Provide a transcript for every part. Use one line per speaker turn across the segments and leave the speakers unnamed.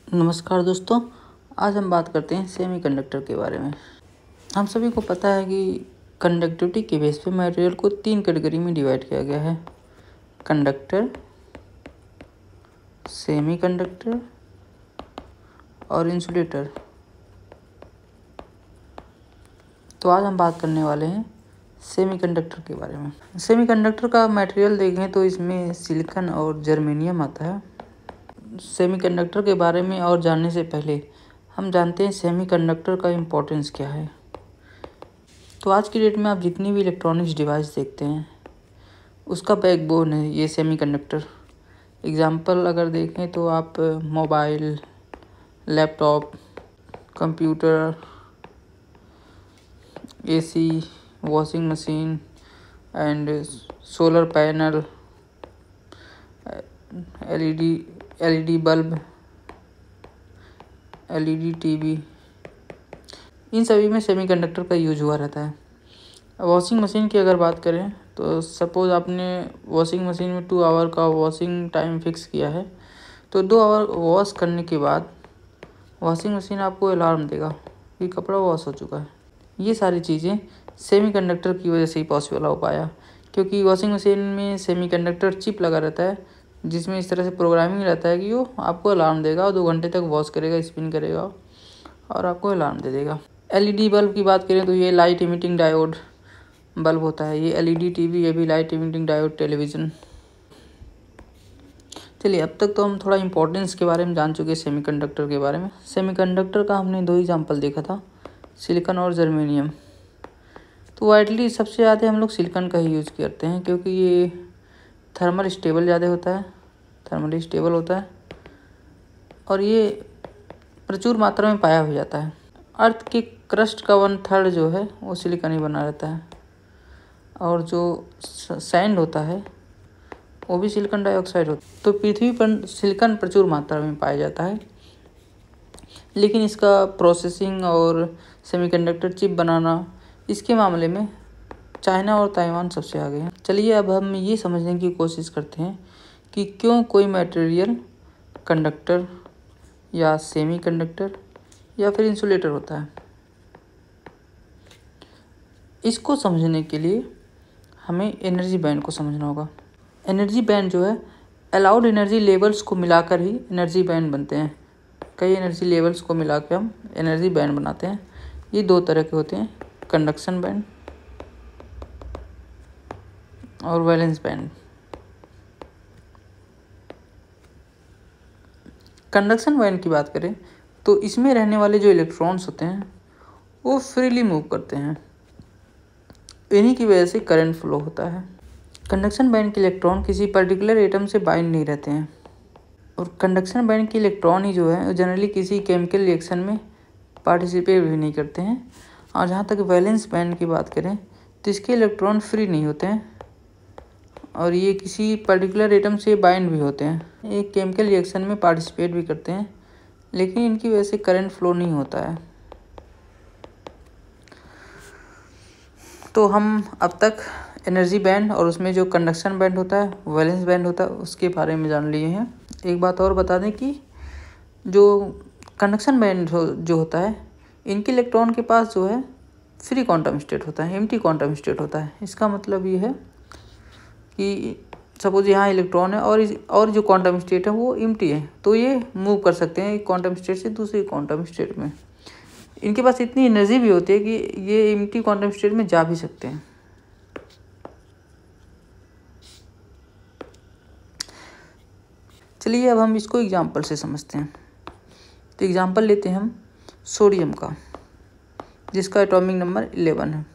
नमस्कार दोस्तों, आज हम बात करते हैं सेमीकंडक्टर के बारे में। हम सभी को पता है कि कंडक्टिविटी के बेस पे मटेरियल को 3 कैटेगरी में डिवाइड किया गया है: कंडक्टर, सेमीकंडक्टर और इंसुलेटर। तो आज हम बात करने वाले हैं सेमीकंडक्टर के बारे में। सेमीकंडक्टर का मटेरियल देखें तो इसमें सिलिकॉन और जर्मेनियम आता है। सेमीकंडक्टर के बारे में और जानने से पहले हम जानते हैं सेमीकंडक्टर का इम्पोर्टेंस क्या है। तो आज की डेट में आप जितनी भी इलेक्ट्रॉनिक्स डिवाइस देखते हैं उसका बैकबोन है ये सेमीकंडक्टर। एग्जांपल अगर देखें तो आप mobile, laptop, computer, AC, washing machine and solar panel, LED bulb, LED TV, इन सभी में सेमीकंडक्टर का यूज हुआ रहता है। वॉशिंग मशीन की अगर बात करें तो सपोज़ आपने वॉशिंग मशीन में 2 आवर का वॉशिंग टाइम फिक्स किया है, तो 2 आवर वॉश करने के बाद वॉशिंग मशीन आपको अलार्म देगा कि कपड़ा वॉश हो चुका है। ये सारी चीज़ें सेमीकंडक्टर की वजह से ही पॉसिबल हो पाया, क्योंकि वॉशिंग मशीन में सेमीकंडक्टर चिप लगा रहता है जिसमें इस तरह से प्रोग्रामिंग रहता है कि वो आपको अलार्म देगा और 2 घंटे तक वॉश करेगा, स्पिन करेगा और आपको अलार्म दे देगा। एलईडी बल्ब की बात करें तो ये लाइट इमिटिंग डायोड बल्ब होता है। ये एलईडी टीवी, ये भी लाइट इमिटिंग डायोड टेलीविज़न। चलिए, अब तक तो हम थोड़ा इम्पोर्टेंस के बारे में जान चुके हैं सेमीकंडक्टर के बारे में। सेमीकंडक्टर का हमने 2 एग्जांपल देखा था, सिलिकॉन और जर्मेनियम। तो वाइडली सबसे ज़्यादा हम लोग सिलिकॉन का ही यूज़ करते हैं, क्योंकि ये थर्मल स्टेबल ज़्यादा होता है, थर्मली स्टेबल होता है और ये प्रचुर मात्रा में पाया हो जाता है। अर्थ के क्रस्ट का 1/3 जो है वो सिलिकॉन ही बना रहता है और जो सैंड होता है वो भी सिलिकॉन डाइऑक्साइड होता है। तो पृथ्वी पर सिलिकॉन प्रचुर मात्रा में पाया जाता है, लेकिन इसका प्रोसेसिंग और सेमीकंडक्टर चिप बनाना, इसके मामले में चाइना और ताइवान सबसे आगे हैं। चलिए, अब हम ये समझने की कोशिश करते हैं कि क्यों कोई मटेरियल कंडक्टर या सेमीकंडक्टर या फिर इंसुलेटर होता है। इसको समझने के लिए हमें एनर्जी बैंड को समझना होगा। एनर्जी बैंड जो है, अलाउड एनर्जी लेवल्स को मिलाकर ही एनर्जी बैंड बनते हैं। कई एनर्जी लेवल्स को मिला के हम एनर्जी बैंड बनाते हैं। ये 2 तरह के होते हैं, कंडक्शन बैंड और वैलेंस बैंड। कंडक्शन बैंड की बात करें तो इसमें रहने वाले जो इलेक्ट्रॉन्स होते हैं वो फ्रीली मूव करते हैं, इन्हीं की वजह से करंट फ्लो होता है। कंडक्शन बैंड के इलेक्ट्रॉन किसी पर्टिकुलर एटम से बाइंड नहीं रहते हैं और कंडक्शन बैंड के इलेक्ट्रॉन ही जो है जनरली किसी केमिकल रिएक्शन में पार्टिसिपेट भी नहीं करते हैं। और जहाँ तक वैलेंस बैंड की बात करें तो इसके इलेक्ट्रॉन फ्री नहीं होते हैं और ये किसी पर्टिकुलर एटम से बाइंड भी होते हैं। ये केमिकल रिएक्शन में पार्टिसिपेट भी करते हैं, लेकिन इनकी वजह से करंट फ्लो नहीं होता है। तो हम अब तक एनर्जी बैंड और उसमें जो कंडक्शन बैंड होता है, वैलेंस बैंड होता है, उसके बारे में जान लिए हैं। एक बात और बता दें कि जो कंडक्शन बैंड जो होता है, इनके इलेक्ट्रॉन के पास जो है फ्री क्वांटम स्टेट होता है, एम्प्टी क्वांटम स्टेट होता है। इसका मतलब ये है कि सपोज यहाँ इलेक्ट्रॉन है और जो क्वांटम स्टेट है वो एम्प्टी है, तो ये मूव कर सकते हैं एक क्वांटम स्टेट से दूसरी क्वांटम स्टेट में। इनके पास इतनी एनर्जी भी होती है कि ये एम्प्टी क्वांटम स्टेट में जा भी सकते हैं। चलिए, अब हम इसको एग्जांपल से समझते हैं। तो एग्जांपल लेते हैं हम सोडियम का, जिसका एटॉमिक नंबर 11 है।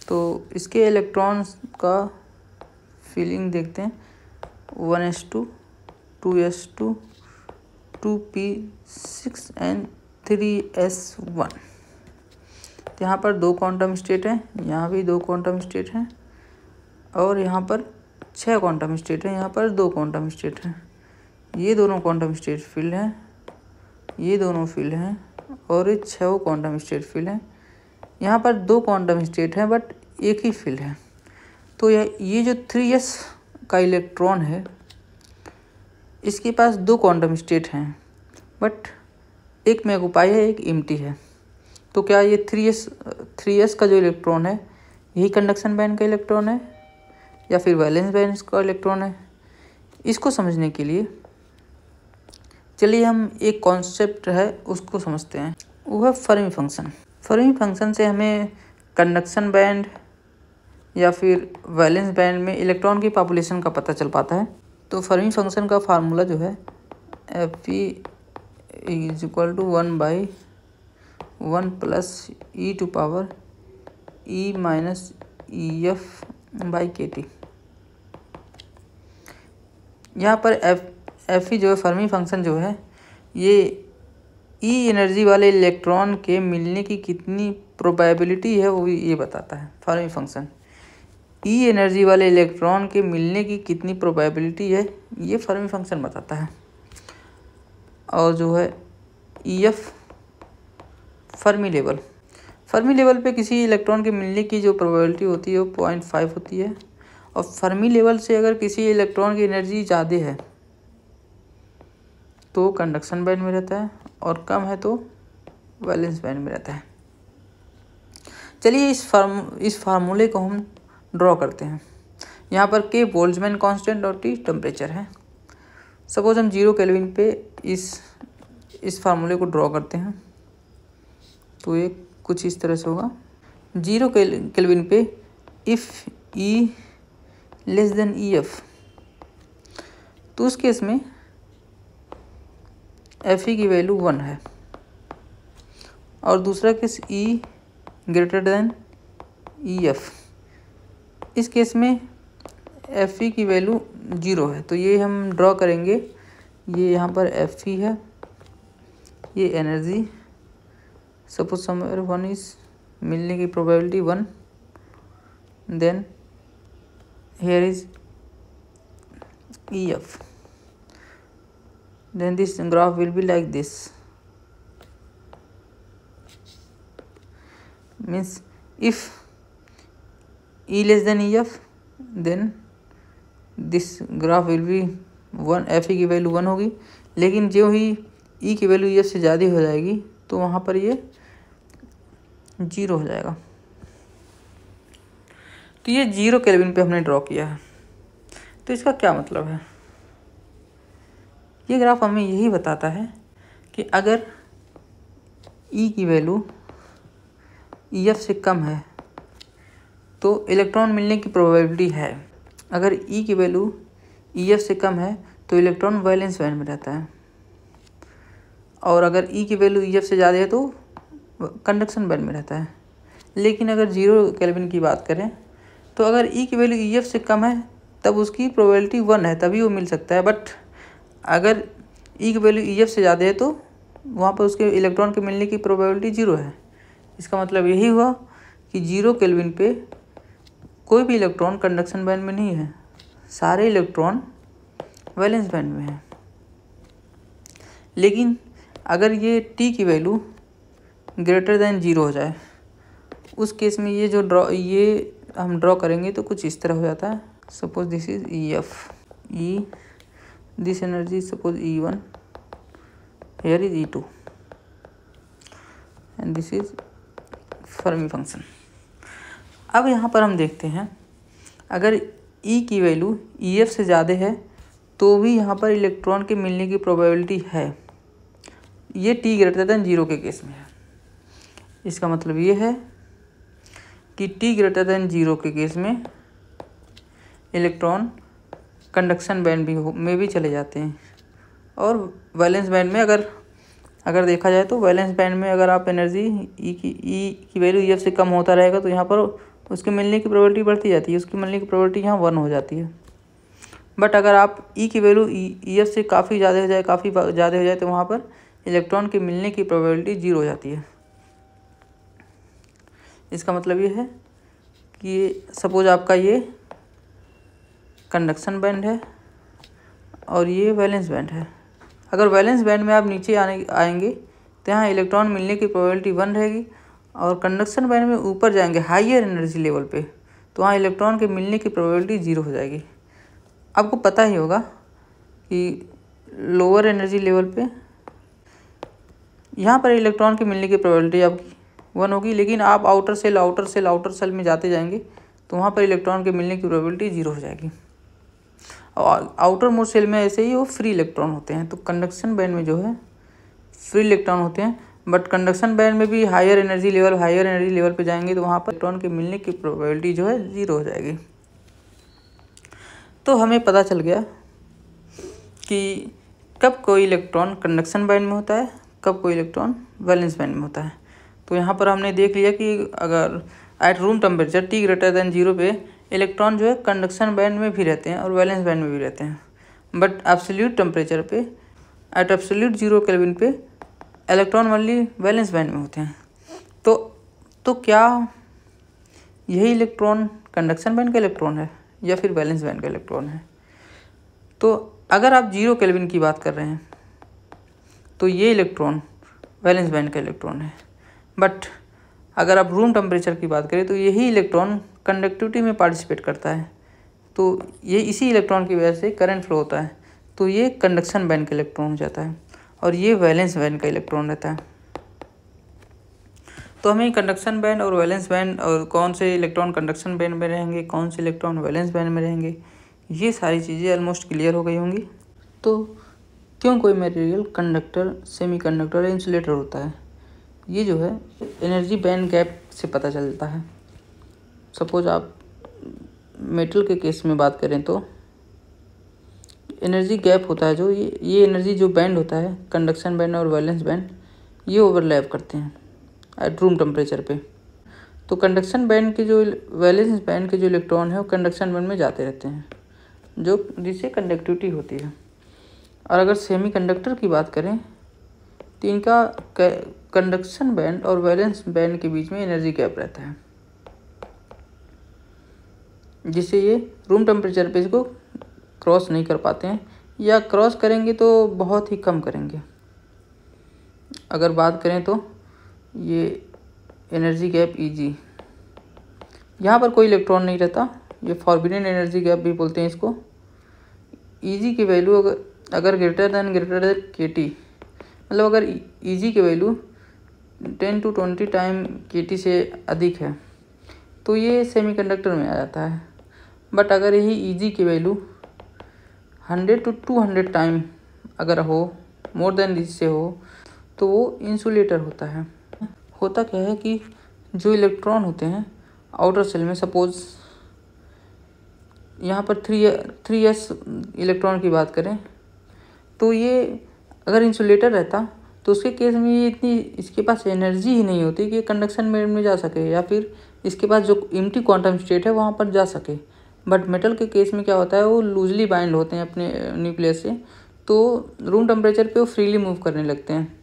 तो इसके इलेक्ट्रॉन्स का फीलिंग देखते हैं, 1s2, 2s2, 2p6 and 3s1। तो यहाँ पर 2 क्वांटम स्टेट हैं, यहाँ भी 2 क्वांटम स्टेट हैं और यहाँ पर 6 क्वांटम स्टेट हैं, यहाँ पर 2 क्वांटम स्टेट हैं। ये दोनों क्वांटम स्टेट फील्ड हैं, ये दोनों फील्ड हैं और ये 6 क्वांटम स्टेट फील्ड हैं। यहाँ पर 2 क्वांटम स्टेट हैं बट एक ही फील्ड है। तो ये जो 3s का इलेक्ट्रॉन है, इसके पास 2 क्वांटम स्टेट हैं बट एक में ऑक्युपाई है, एक एम्प्टी है। तो क्या ये 3s का जो इलेक्ट्रॉन है यही कंडक्शन बैंड का इलेक्ट्रॉन है या फिर वैलेंस बैंड का इलेक्ट्रॉन है? इसको समझने के लिए चलिए हम एक कॉन्सेप्ट है उसको समझते हैं, वो है फर्मी फंक्शन। फर्मी फंक्शन से हमें कंडक्शन बैंड या फिर वैलेंस बैंड में इलेक्ट्रॉन की पॉपुलेशन का पता चल पाता है। तो फर्मी फंक्शन का फार्मूला जो है Fe is equal to 1/1 + e⁻e EF/kT। यहाँ पर Fe जो है फर्मी फंक्शन जो है ये E एनर्जी वाले इलेक्ट्रॉन के मिलने की कितनी प्रोबेबिलिटी है वो ये बताता है। फर्मी फंक्शन E एनर्जी वाले इलेक्ट्रॉन के मिलने की कितनी प्रोबेबिलिटी है ये फर्मी फंक्शन बताता है। और जो है EF फर्मी लेवल पे किसी इलेक्ट्रॉन के मिलने की जो प्रोबेबिलिटी होती है वो 0.5 होती है। और फर्मी लेवल से अगर किसी इलेक्ट्रॉन की एनर्जी ज़्यादा है तो कंडक्शन बैंड में रहता है और कम है तो वैलेंस बैंड में रहता है। चलिए इस फार्मूले को हम ड्रॉ करते हैं। यहाँ पर K बोल्ट्जमैन कांस्टेंट और T टेम्परेचर है। सपोज हम 0 केल्विन पे इस फार्मूले को ड्रॉ करते हैं तो ये कुछ इस तरह से होगा। 0 केल्विन पे if E less than EF, तो उस केस में Fe की वैल्यू 1 है। और दूसरा case E greater than EF, इस केस में Fe की वैल्यू 0 है। तो ये हम ड्रॉ करेंगे, ये यहाँ पर Fe है, ये एनर्जी सपोज समवेयर 1 इज मिलने की probability 1, then here is EF, then this graph will be like this, means if E less than EF then this graph will be 1, Fe की वैल्यू 1 होगी। लेकिन जो ही E की value EF से ज़्यादा हो जाएगी तो वहाँ पर ये 0 हो जाएगा। तो ये 0 केल्विन पे हमने ड्रॉ किया है। तो इसका क्या मतलब है? ये ग्राफ हमें यही बताता है कि अगर E की वैल्यू EF से कम है तो इलेक्ट्रॉन मिलने की प्रोबेबिलिटी है। अगर E की वैल्यू EF से कम है तो इलेक्ट्रॉन वैलेंस बैंड में रहता है। और अगर E की वैल्यू EF से ज़्यादा है तो कंडक्शन बैंड में रहता है। लेकिन अगर 0 केल्विन की बात करें तो अगर E की वैल्यू EF से कम है तब उसकी प्रोबेबिलिटी 1 है, तभी वो मिल सकता है। बट अगर E की वैल्यू EF से ज़्यादा है तो वहाँ पर उसके इलेक्ट्रॉन के मिलने की प्रोबेबिलिटी 0 है। इसका मतलब यही हुआ कि 0 केल्विन पे कोई भी इलेक्ट्रॉन कंडक्शन बैंड में नहीं है, सारे इलेक्ट्रॉन वैलेंस बैंड में है। लेकिन अगर ये T की वैल्यू ग्रेटर देन 0 हो जाए, उस केस में ये जो हम ड्रॉ करेंगे तो कुछ इस तरह हो जाता है। Suppose this is EF, E this energy suppose E1, here is E2 and this is Fermi function. अब यहाँ पर हम देखते हैं अगर E की वैल्यू EF से ज़्यादा है तो भी यहाँ पर इलेक्ट्रॉन के मिलने की प्रोबेबिलिटी है। ये T ग्रेटर देन 0 के केस में है। इसका मतलब ये है कि T ग्रेटर देन 0 के केस में इलेक्ट्रॉन कंडक्शन बैंड में भी चले जाते हैं। और वैलेंस बैंड में अगर देखा जाए तो वैलेंस बैंड में अगर आप एनर्जी E की वैल्यू EF से कम होता रहेगा तो यहाँ पर उसके मिलने की प्रोबेबिलिटी बढ़ती जाती है, उसकी मिलने की प्रोबेबिलिटी यहाँ 1 हो जाती है। बट अगर आप E की वैल्यू EF से काफ़ी ज़्यादा हो जाए तो वहाँ पर इलेक्ट्रॉन के मिलने की प्रोबेबिलिटी 0 हो जाती है। इसका मतलब ये है कि सपोज आपका ये कंडक्शन बैंड है और ये वैलेंस बैंड है। अगर वैलेंस बैंड में आप नीचे आएंगे तो यहाँ इलेक्ट्रॉन मिलने की प्रोबेबिलिटी 1 रहेगी। और कंडक्शन बैंड में ऊपर जाएंगे हाइयर एनर्जी लेवल पे तो वहाँ इलेक्ट्रॉन के मिलने की प्रोबेबिलिटी 0 हो जाएगी। आपको पता ही होगा कि लोअर एनर्जी लेवल पे यहाँ पर इलेक्ट्रॉन के मिलने की प्रोबेबिलिटी आपकी 1 होगी, लेकिन आप आउटर सेल में जाते जाएंगे तो वहाँ पर इलेक्ट्रॉन के मिलने की प्रोबेबिलिटी 0 हो जाएगी। और आउटर मोस्ट सेल में ऐसे ही वो फ्री इलेक्ट्रॉन होते हैं। तो कंडक्शन बैंड में जो है फ्री इलेक्ट्रॉन होते हैं, बट कंडक्शन बैंड में भी हायर एनर्जी लेवल पे जाएंगे तो वहाँ पर इलेक्ट्रॉन के मिलने की प्रोबेबिलिटी जो है 0 हो जाएगी। तो हमें पता चल गया कि कब कोई इलेक्ट्रॉन कंडक्शन बैंड में होता है, कब कोई इलेक्ट्रॉन वैलेंस बैंड में होता है। तो यहाँ पर हमने देख लिया कि अगर एट रूम टेम्परेचर T>0 पे इलेक्ट्रॉन जो है कंडक्शन बैंड में भी रहते हैं और वैलेंस बैंड में भी रहते हैं, बट एब्सोल्यूट टेम्परेचर पे एट एब्सोल्यूट 0 केल्विन पे इलेक्ट्रॉन ओनली वैलेंस बैंड में होते हैं। तो क्या यही इलेक्ट्रॉन कंडक्शन बैंड का इलेक्ट्रॉन है या फिर वैलेंस बैंड का इलेक्ट्रॉन है? तो अगर आप 0 केल्विन की बात कर रहे हैं तो ये इलेक्ट्रॉन वैलेंस बैंड का इलेक्ट्रॉन है, बट अगर आप रूम टेम्परेचर की बात करें तो यही इलेक्ट्रॉन कंडक्टिविटी में पार्टिसिपेट करता है। तो ये इसी इलेक्ट्रॉन की वजह से करंट फ्लो होता है, तो ये कंडक्शन बैंड का इलेक्ट्रॉन हो जाता है और ये वैलेंस बैंड का इलेक्ट्रॉन रहता है। तो हमें कंडक्शन बैंड और वैलेंस बैंड और कौन से इलेक्ट्रॉन कंडक्शन बैंड में रहेंगे, कौन से इलेक्ट्रॉन वैलेंस बैंड में रहेंगे, ये सारी चीज़ें ऑलमोस्ट क्लियर हो गई होंगी। तो क्यों कोई मटेरियल कंडक्टर, सेमीकंडक्टर या इंसुलेटर होता है, ये जो है एनर्जी बैंड गैप से पता चलता है। सपोज आप मेटल के केस में बात करें तो एनर्जी गैप होता है, जो ये एनर्जी जो बैंड होता है कंडक्शन बैंड और वैलेंस बैंड, ये ओवरलैप करते हैं एट रूम टेम्परेचर पे। तो कंडक्शन बैंड के जो वैलेंस बैंड के जो इलेक्ट्रॉन है वो कंडक्शन बैंड में जाते रहते हैं, जो जिससे कंडक्टिविटी होती है। और अगर सेमीकंडक्टर की बात करें तो इनका कंडक्शन बैंड और वैलेंस बैंड के बीच में एनर्जी गैप रहता है, जिससे ये रूम टेम्परेचर पे इसको क्रॉस नहीं कर पाते हैं, या क्रॉस करेंगे तो बहुत ही कम करेंगे। अगर बात करें तो ये एनर्जी गैप Eg, यहाँ पर कोई इलेक्ट्रॉन नहीं रहता, ये फॉरबिडन एनर्जी गैप भी बोलते हैं इसको। Eg की वैल्यू अगर ग्रेटर देन kT, मतलब अगर Eg की वैल्यू 10 to 20 टाइम kT से अधिक है तो ये सेमीकंडक्टर में आ जाता है। बट अगर यही Eg की वैल्यू 100 to 200 टाइम अगर हो, मोर देन इससे हो, तो वो इंसुलेटर होता है। होता क्या है कि जो इलेक्ट्रॉन होते हैं आउटर सेल में, सपोज यहाँ पर 3s इलेक्ट्रॉन की बात करें तो ये अगर इंसुलेटर रहता तो उसके केस में ये इसके पास एनर्जी ही नहीं होती कि कंडक्शन बैंड में जा सके, या फिर इसके पास जो एम्प्टी क्वांटम स्टेट है वहाँ पर जा सके। बट मेटल के केस में क्या होता है, वो लूजली बाइंड होते हैं अपने न्यूक्लियस से, तो रूम टेम्परेचर पे वो फ्रीली मूव करने लगते हैं।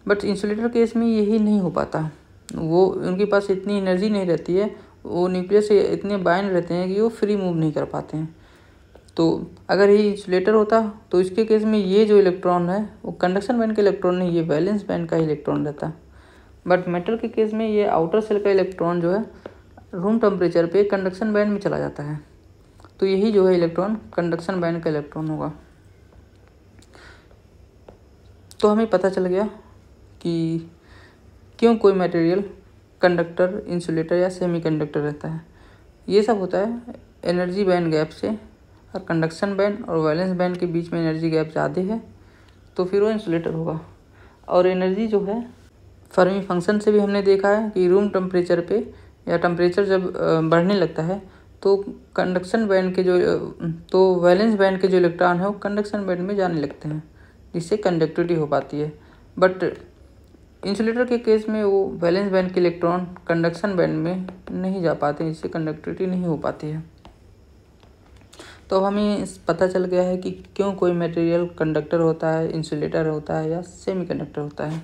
बट इंसुलेटर केस में यही नहीं हो पाता, वो उनके पास इतनी एनर्जी नहीं रहती है, वो न्यूक्लियस से इतने बाइंड रहते हैं कि वो फ्री मूव नहीं कर पाते हैं। तो अगर ये इंसुलेटर होता तो इसके केस में ये जो इलेक्ट्रॉन है वो कंडक्शन बैंड का इलेक्ट्रॉन नहीं, ये वैलेंस बैंड का इलेक्ट्रॉन रहता। बट मेटल के केस में ये आउटर सेल का इलेक्ट्रॉन जो है रूम टेम्परेचर पे कंडक्शन बैंड में चला जाता है, तो यही जो है इलेक्ट्रॉन कंडक्शन बैंड का इलेक्ट्रॉन होगा। तो हमें पता चल गया कि क्यों कोई मटेरियल कंडक्टर, इंसुलेटर या सेमीकंडक्टर रहता है। ये सब होता है एनर्जी बैंड गैप से, और कंडक्शन बैंड और वैलेंस बैंड के बीच में एनर्जी गैप ज़्यादा है तो फिर वो इंसुलेटर होगा। और एनर्जी जो है फर्मी फंक्शन से भी हमने देखा है कि रूम टेम्परेचर पे या टेम्परेचर जब बढ़ने लगता है तो कंडक्शन बैंड के तो वैलेंस बैंड के जो इलेक्ट्रॉन है वो कंडक्शन बैंड में जाने लगते हैं, जिससे कंडक्टिविटी हो पाती है। बट इंसुलेटर के केस में वो वैलेंस बैंड के इलेक्ट्रॉन कंडक्शन बैंड में नहीं जा पाते, जिससे कंडक्टिविटी नहीं हो पाती है। तो हमें पता चल गया है कि क्यों कोई मटेरियल कंडक्टर होता है, इंसुलेटर होता है या सेमीकंडक्टर होता है।